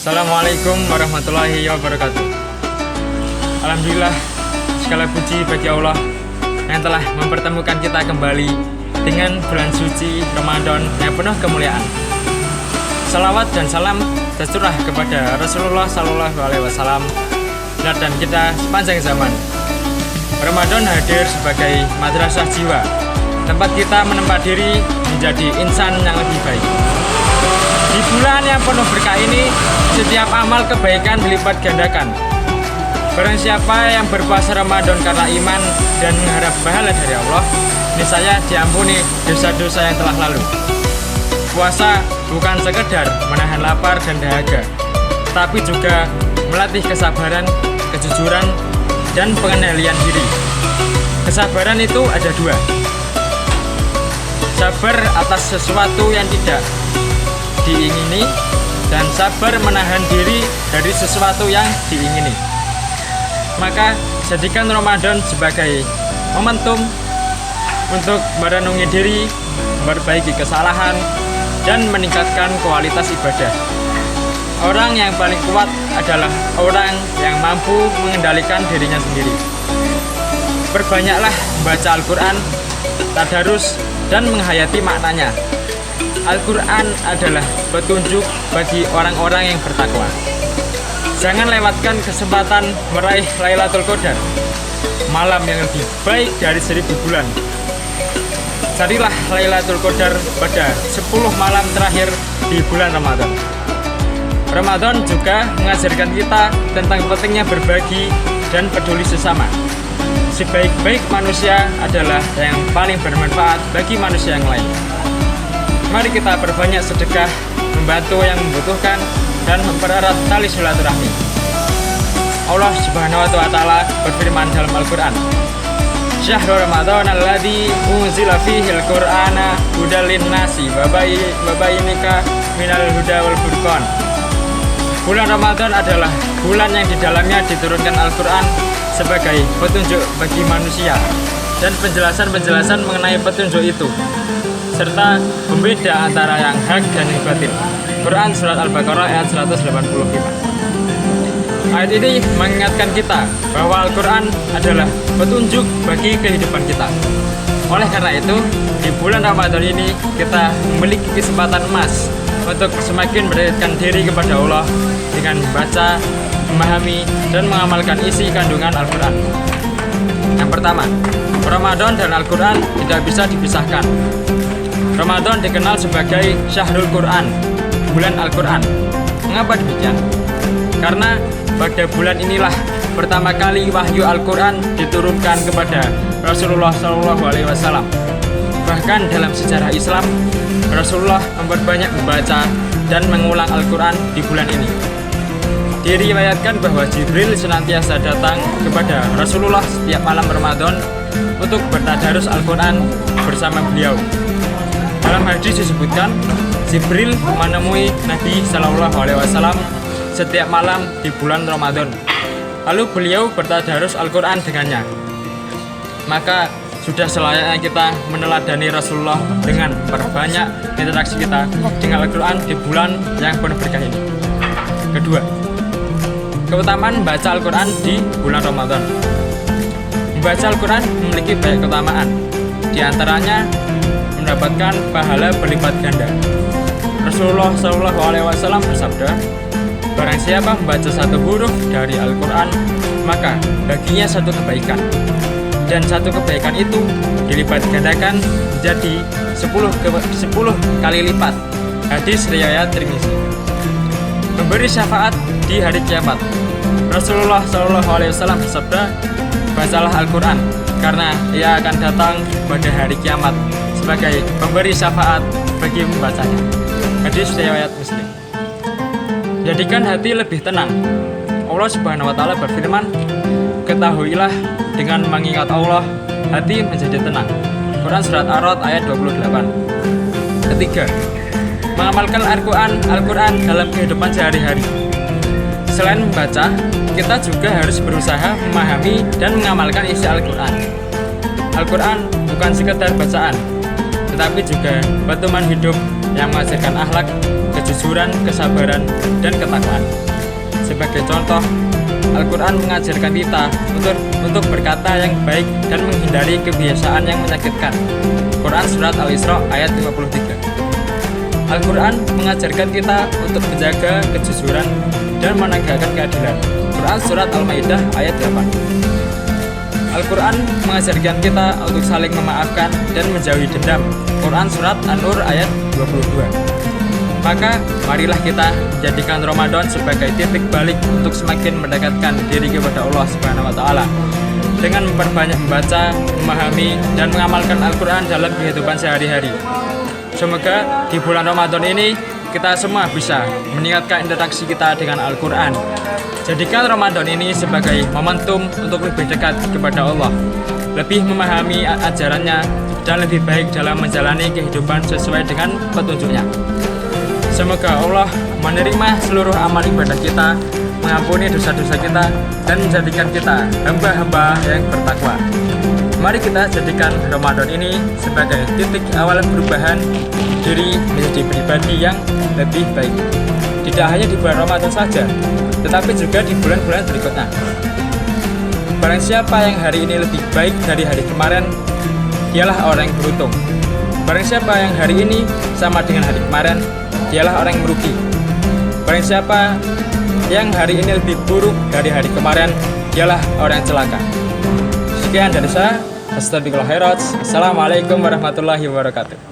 Assalamualaikum warahmatullahi wabarakatuh. Alhamdulillah, segala puji bagi Allah yang telah mempertemukan kita kembali dengan bulan suci Ramadan yang penuh kemuliaan. Salawat dan salam tercurah kepada Rasulullah Sallallahu Alaihi Wasallam dan kita sepanjang zaman. Ramadan hadir sebagai madrasah jiwa, tempat kita menempa diri menjadi insan yang lebih baik. Di bulan yang penuh berkah ini, setiap amal kebaikan dilipat gandakan. Barang siapa yang berpuasa Ramadan karena iman dan mengharap pahala dari Allah, niscaya diampuni dosa-dosa yang telah lalu. Puasa bukan sekedar menahan lapar dan dahaga, tapi juga melatih kesabaran, kejujuran, dan pengendalian diri. Kesabaran itu ada dua. Sabar atas sesuatu yang tidak diingini dan sabar menahan diri dari sesuatu yang diingini. Maka jadikan Ramadan sebagai momentum untuk merenungi diri, memperbaiki kesalahan, dan meningkatkan kualitas ibadah. Orang yang paling kuat adalah orang yang mampu mengendalikan dirinya sendiri. Perbanyaklah membaca Al-Quran, tadarus, dan menghayati maknanya. Al-Quran adalah petunjuk bagi orang-orang yang bertakwa. Jangan lewatkan kesempatan meraih Lailatul Qadar, malam yang lebih baik dari 1000 bulan. Carilah Lailatul Qadar pada 10 malam terakhir di bulan Ramadan. Ramadan juga mengajarkan kita tentang pentingnya berbagi dan peduli sesama. Sebaik-baik manusia adalah yang paling bermanfaat bagi manusia yang lain. Mari kita perbanyak sedekah, membantu yang membutuhkan, dan mempererat tali silaturahmi. Allah Subhanahu wa Ta'ala berfirman dalam Al-Quran, Syahrul Ramadan alladzi unzila fihil Qur'ana hudal linnasi wa bayyinatin minal huda wal furqan. Bulan Ramadan adalah bulan yang di dalamnya diturunkan Al-Quran sebagai petunjuk bagi manusia dan penjelasan-penjelasan mengenai petunjuk itu, serta pembeda antara yang hak dan yang batil. Quran Surat Al-Baqarah ayat 185. Ayat ini mengingatkan kita bahwa Al-Quran adalah petunjuk bagi kehidupan kita. Oleh karena itu, di bulan Ramadan ini kita memiliki kesempatan emas untuk semakin mendekatkan diri kepada Allah dengan membaca, memahami, dan mengamalkan isi kandungan Al-Quran. Yang pertama, Ramadan dan Al-Quran tidak bisa dipisahkan. Ramadan dikenal sebagai Syahrul Quran, bulan Al-Quran. Mengapa demikian? Karena pada bulan inilah pertama kali wahyu Al-Quran diturunkan kepada Rasulullah SAW. Bahkan dalam sejarah Islam, Rasulullah memperbanyak membaca dan mengulang Al-Quran di bulan ini. Diriwayatkan bahwa Jibril senantiasa datang kepada Rasulullah setiap malam Ramadan untuk bertadarus Al-Quran bersama beliau. Dalam hadis disebutkan, Jibril menemui Nabi Shallallahu Alaihi Wasallam setiap malam di bulan Ramadan. Lalu beliau bertadarus Al-Quran dengannya. Maka sudah selayaknya kita meneladani Rasulullah dengan perbanyak interaksi kita dengan Al-Quran di bulan yang penuh berkah ini. Kedua, keutamaan membaca Al-Quran di bulan Ramadan. Membaca Al-Quran memiliki banyak keutamaan. Di antaranya mendapatkan pahala berlipat ganda. Rasulullah SAW bersabda, barang siapa membaca satu huruf dari Al-Quran, maka baginya satu kebaikan, dan satu kebaikan itu dilipat gandakan menjadi 10 kali lipat. Hadis riwayat Tirmizi. Memberi syafaat di hari kiamat. Rasulullah SAW bersabda, bacalah Al-Quran, karena ia akan datang pada hari kiamat sebagai pemberi syafaat bagi pembacanya. Hadis riwayat Muslim. Jadikan hati lebih tenang. Allah Subhanahu wa Ta'ala berfirman, ketahuilah dengan mengingat Allah, hati menjadi tenang. Quran Surat Ar-Ra'd ayat 28. Ketiga, mengamalkan Al-Quran dalam kehidupan sehari-hari. Selain membaca, kita juga harus berusaha memahami dan mengamalkan isi Al-Quran. Al-Quran bukan sekedar bacaan, tetapi juga pedoman hidup yang mengajarkan akhlak, kejujuran, kesabaran, dan ketakwaan. Sebagai contoh, Al-Quran mengajarkan kita untuk berkata yang baik dan menghindari kebiasaan yang menyakitkan. Quran Surat Al-Isra ayat 53. Al-Quran mengajarkan kita untuk menjaga kejujuran dan menegakkan keadilan. Quran Surat Al-Maidah ayat 8. Al-Quran mengajarkan kita untuk saling memaafkan dan menjauhi dendam. Quran Surat An-Nur ayat 22. Maka marilah kita jadikan Ramadan sebagai titik balik untuk semakin mendekatkan diri kepada Allah Subhanahu wa taala dengan memperbanyak membaca, memahami, dan mengamalkan Al-Quran dalam kehidupan sehari-hari. Semoga di bulan Ramadan ini kita semua bisa meningkatkan interaksi kita dengan Al-Quran. Jadikan Ramadan ini sebagai momentum untuk lebih dekat kepada Allah, lebih memahami ajarannya, dan lebih baik dalam menjalani kehidupan sesuai dengan petunjuknya. Semoga Allah menerima seluruh amal ibadah kita, mengampuni dosa-dosa kita, dan menjadikan kita hamba-hamba yang bertakwa. Mari kita jadikan Ramadan ini sebagai titik awal perubahan diri menjadi pribadi yang lebih baik. Tidak hanya di bulan Ramadan saja, tetapi juga di bulan-bulan berikutnya. Barang siapa yang hari ini lebih baik dari hari kemarin, dialah orang yang beruntung. Barang siapa yang hari ini sama dengan hari kemarin, dialah orang yang merugi. Barang siapa yang hari ini lebih buruk dari hari kemarin, dialah orang yang celaka. Sekian dari saya. Astagfirullahaladzim. Assalamualaikum warahmatullahi wabarakatuh.